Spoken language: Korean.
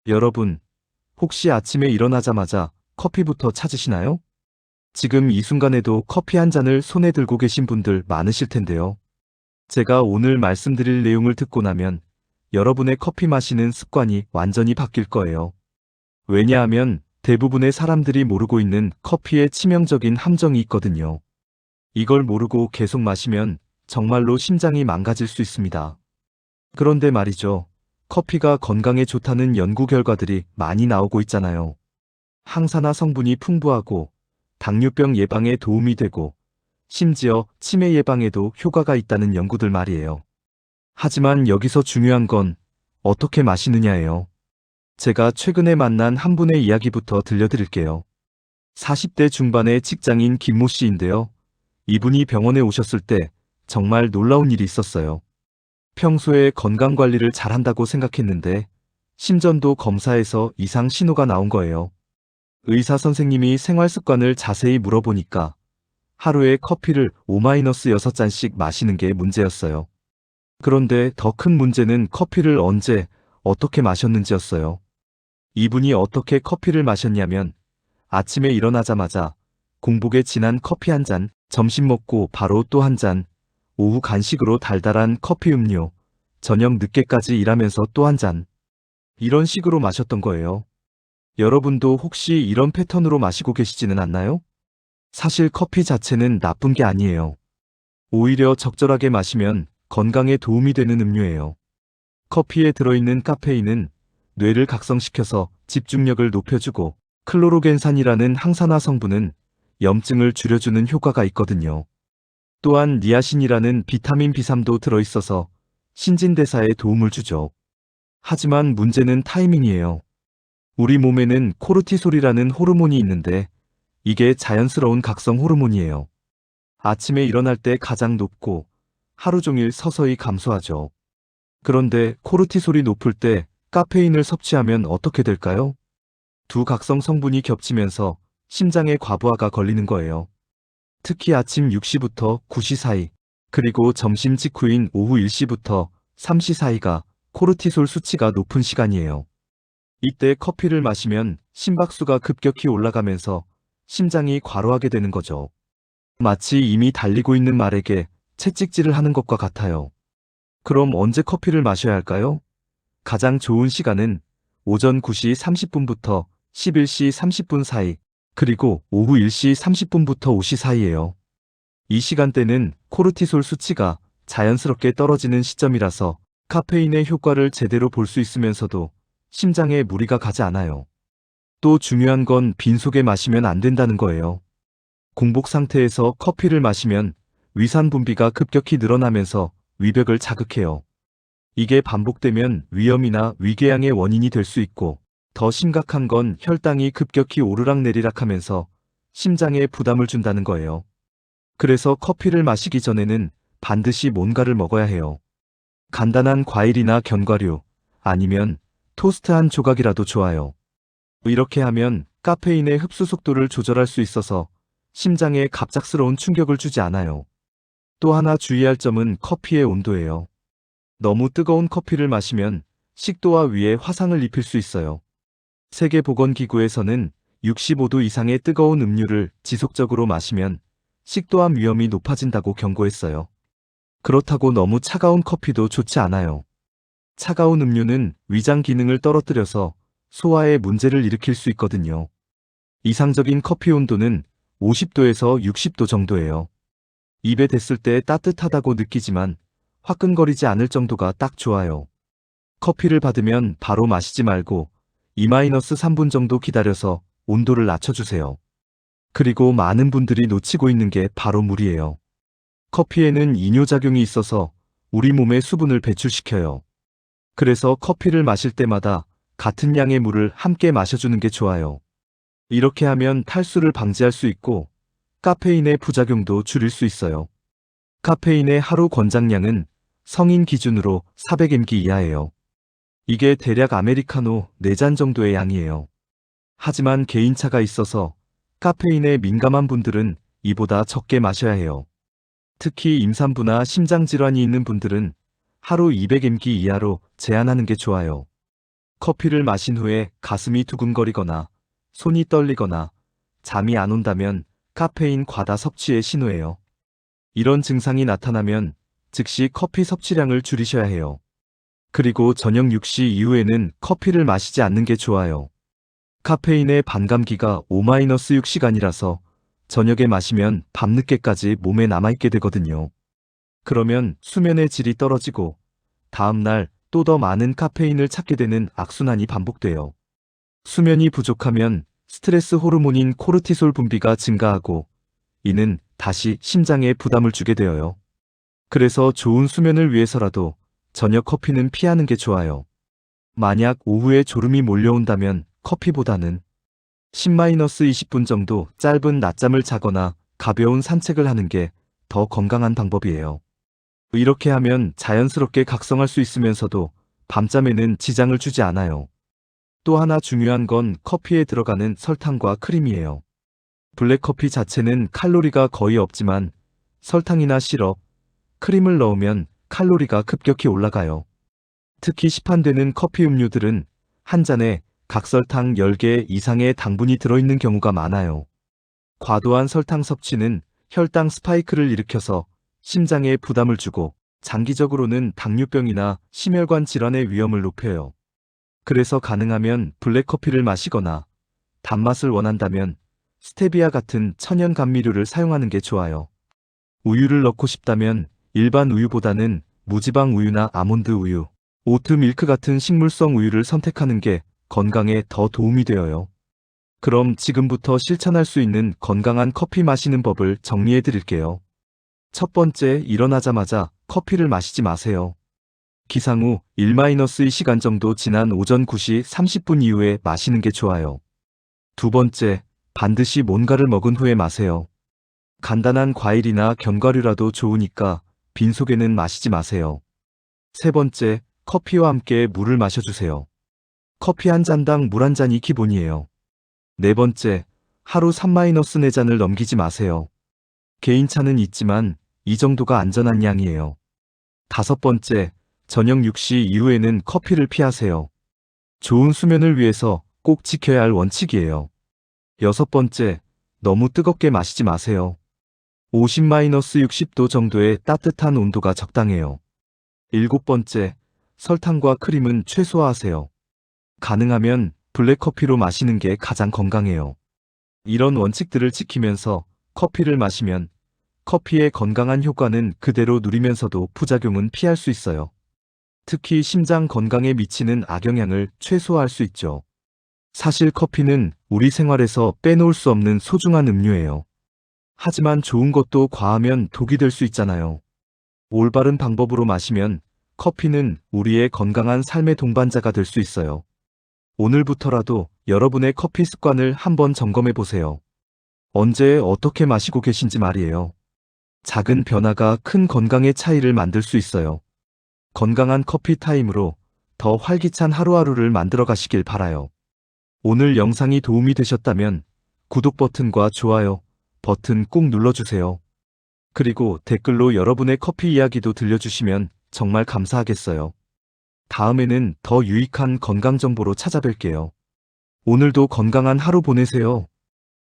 여러분, 혹시 아침에 일어나자마자 커피부터 찾으시나요? 지금 이 순간에도 커피 한 잔을 손에 들고 계신 분들 많으실 텐데요. 제가 오늘 말씀드릴 내용을 듣고 나면 여러분의 커피 마시는 습관이 완전히 바뀔 거예요. 왜냐하면 대부분의 사람들이 모르고 있는 커피의 치명적인 함정이 있거든요. 이걸 모르고 계속 마시면 정말로 심장이 망가질 수 있습니다. 그런데 말이죠. 커피가 건강에 좋다는 연구 결과들이 많이 나오고 있잖아요. 항산화 성분이 풍부하고 당뇨병 예방에 도움이 되고 심지어 치매 예방에도 효과가 있다는 연구들 말이에요. 하지만 여기서 중요한 건 어떻게 마시느냐예요. 제가 최근에 만난 한 분의 이야기부터 들려드릴게요. 40대 중반의 직장인 김모 씨인데요. 이분이 병원에 오셨을 때 정말 놀라운 일이 있었어요. 평소에 건강관리를 잘한다고 생각했는데 심전도 검사에서 이상 신호가 나온 거예요. 의사 선생님이 생활 습관을 자세히 물어보니까 하루에 커피를 5-6잔씩 마시는 게 문제였어요. 그런데 더 큰 문제는 커피를 언제, 어떻게 마셨는지였어요. 이분이 어떻게 커피를 마셨냐면 아침에 일어나자마자 공복에 진한 커피 한 잔, 점심 먹고 바로 또 한 잔, 오후 간식으로 달달한 커피 음료, 저녁 늦게까지 일하면서 또 한 잔. 이런 식으로 마셨던 거예요. 여러분도 혹시 이런 패턴으로 마시고 계시지는 않나요? 사실 커피 자체는 나쁜 게 아니에요. 오히려 적절하게 마시면 건강에 도움이 되는 음료예요. 커피에 들어있는 카페인은 뇌를 각성시켜서 집중력을 높여주고 클로로겐산이라는 항산화 성분은 염증을 줄여주는 효과가 있거든요. 또한 니아신이라는 비타민 B3도 들어있어서 신진대사에 도움을 주죠. 하지만 문제는 타이밍이에요. 우리 몸에는 코르티솔이라는 호르몬이 있는데 이게 자연스러운 각성 호르몬이에요. 아침에 일어날 때 가장 높고 하루 종일 서서히 감소하죠. 그런데 코르티솔이 높을 때 카페인을 섭취하면 어떻게 될까요? 두 각성 성분이 겹치면서 심장에 과부하가 걸리는 거예요. 특히 아침 6시부터 9시 사이, 그리고 점심 직후인 오후 1시부터 3시 사이가 코르티솔 수치가 높은 시간이에요. 이때 커피를 마시면 심박수가 급격히 올라가면서 심장이 과로하게 되는 거죠. 마치 이미 달리고 있는 말에게 채찍질을 하는 것과 같아요. 그럼 언제 커피를 마셔야 할까요? 가장 좋은 시간은 오전 9시 30분부터 11시 30분 사이, 그리고 오후 1시 30분부터 5시 사이예요. 이 시간대는 코르티솔 수치가 자연스럽게 떨어지는 시점이라서 카페인의 효과를 제대로 볼 수 있으면서도 심장에 무리가 가지 않아요. 또 중요한 건 빈속에 마시면 안 된다는 거예요. 공복 상태에서 커피를 마시면 위산 분비가 급격히 늘어나면서 위벽을 자극해요. 이게 반복되면 위염이나 위궤양의 원인이 될 수 있고 더 심각한 건 혈당이 급격히 오르락내리락 하면서 심장에 부담을 준다는 거예요. 그래서 커피를 마시기 전에는 반드시 뭔가를 먹어야 해요. 간단한 과일이나 견과류, 아니면 토스트 한 조각이라도 좋아요. 이렇게 하면 카페인의 흡수 속도를 조절할 수 있어서 심장에 갑작스러운 충격을 주지 않아요. 또 하나 주의할 점은 커피의 온도예요. 너무 뜨거운 커피를 마시면 식도와 위에 화상을 입힐 수 있어요. 세계보건기구에서는 65도 이상의 뜨거운 음료를 지속적으로 마시면 식도암 위험이 높아진다고 경고했어요. 그렇다고 너무 차가운 커피도 좋지 않아요. 차가운 음료는 위장 기능을 떨어뜨려서 소화에 문제를 일으킬 수 있거든요. 이상적인 커피 온도는 50도에서 60도 정도예요. 입에 댔을 때 따뜻하다고 느끼지만 화끈거리지 않을 정도가 딱 좋아요. 커피를 받으면 바로 마시지 말고 2-3분 정도 기다려서 온도를 낮춰주세요. 그리고 많은 분들이 놓치고 있는 게 바로 물이에요. 커피에는 이뇨작용이 있어서 우리 몸에 수분을 배출시켜요. 그래서 커피를 마실 때마다 같은 양의 물을 함께 마셔주는 게 좋아요. 이렇게 하면 탈수를 방지할 수 있고 카페인의 부작용도 줄일 수 있어요. 카페인의 하루 권장량은 성인 기준으로 400mg 이하예요. 이게 대략 아메리카노 4잔 정도의 양이에요. 하지만 개인차가 있어서 카페인에 민감한 분들은 이보다 적게 마셔야 해요. 특히 임산부나 심장질환이 있는 분들은 하루 200mg 이하로 제한하는 게 좋아요. 커피를 마신 후에 가슴이 두근거리거나 손이 떨리거나 잠이 안 온다면 카페인 과다 섭취의 신호예요. 이런 증상이 나타나면 즉시 커피 섭취량을 줄이셔야 해요. 그리고 저녁 6시 이후에는 커피를 마시지 않는 게 좋아요. 카페인의 반감기가 5-6시간이라서 저녁에 마시면 밤늦게까지 몸에 남아있게 되거든요. 그러면 수면의 질이 떨어지고 다음날 또 더 많은 카페인을 찾게 되는 악순환이 반복돼요. 수면이 부족하면 스트레스 호르몬인 코르티솔 분비가 증가하고 이는 다시 심장에 부담을 주게 되어요. 그래서 좋은 수면을 위해서라도 저녁 커피는 피하는 게 좋아요. 만약 오후에 졸음이 몰려온다면 커피보다는 10-20분 정도 짧은 낮잠을 자거나 가벼운 산책을 하는 게 더 건강한 방법이에요. 이렇게 하면 자연스럽게 각성할 수 있으면서도 밤잠에는 지장을 주지 않아요. 또 하나 중요한 건 커피에 들어가는 설탕과 크림이에요. 블랙커피 자체는 칼로리가 거의 없지만 설탕이나 시럽, 크림을 넣으면 칼로리가 급격히 올라가요. 특히 시판되는 커피 음료들은 한 잔에 각설탕 10개 이상의 당분이 들어있는 경우가 많아요. 과도한 설탕 섭취는 혈당 스파이크를 일으켜서 심장에 부담을 주고 장기적으로는 당뇨병이나 심혈관 질환의 위험을 높여요. 그래서 가능하면 블랙커피를 마시거나 단맛을 원한다면 스테비아 같은 천연 감미료를 사용하는 게 좋아요. 우유를 넣고 싶다면 일반 우유보다는 무지방 우유나 아몬드 우유, 오트밀크 같은 식물성 우유를 선택하는 게 건강에 더 도움이 되어요. 그럼 지금부터 실천할 수 있는 건강한 커피 마시는 법을 정리해 드릴게요. 첫 번째, 일어나자마자 커피를 마시지 마세요. 기상 후 1-2시간 정도 지난 오전 9시 30분 이후에 마시는 게 좋아요. 두 번째, 반드시 뭔가를 먹은 후에 마세요. 간단한 과일이나 견과류라도 좋으니까 빈속에는 마시지 마세요. 세 번째, 커피와 함께 물을 마셔주세요. 커피 한 잔당 물 한 잔이 기본이에요. 네 번째, 하루 3-4잔을 넘기지 마세요. 개인차는 있지만 이 정도가 안전한 양이에요. 다섯 번째, 저녁 6시 이후에는 커피를 피하세요. 좋은 수면을 위해서 꼭 지켜야 할 원칙이에요. 여섯 번째, 너무 뜨겁게 마시지 마세요. 50-60도 정도의 따뜻한 온도가 적당해요. 일곱 번째, 설탕과 크림은 최소화하세요. 가능하면 블랙커피로 마시는 게 가장 건강해요. 이런 원칙들을 지키면서 커피를 마시면 커피의 건강한 효과는 그대로 누리면서도 부작용은 피할 수 있어요. 특히 심장 건강에 미치는 악영향을 최소화할 수 있죠. 사실 커피는 우리 생활에서 빼놓을 수 없는 소중한 음료예요. 하지만 좋은 것도 과하면 독이 될 수 있잖아요. 올바른 방법으로 마시면 커피는 우리의 건강한 삶의 동반자가 될 수 있어요. 오늘부터라도 여러분의 커피 습관을 한번 점검해 보세요. 언제 어떻게 마시고 계신지 말이에요. 작은 변화가 큰 건강의 차이를 만들 수 있어요. 건강한 커피 타임으로 더 활기찬 하루하루를 만들어 가시길 바라요. 오늘 영상이 도움이 되셨다면 구독 버튼과 좋아요 버튼 꾹 눌러주세요. 그리고 댓글로 여러분의 커피 이야기도 들려주시면 정말 감사하겠어요. 다음에는 더 유익한 건강 정보로 찾아뵐게요. 오늘도 건강한 하루 보내세요.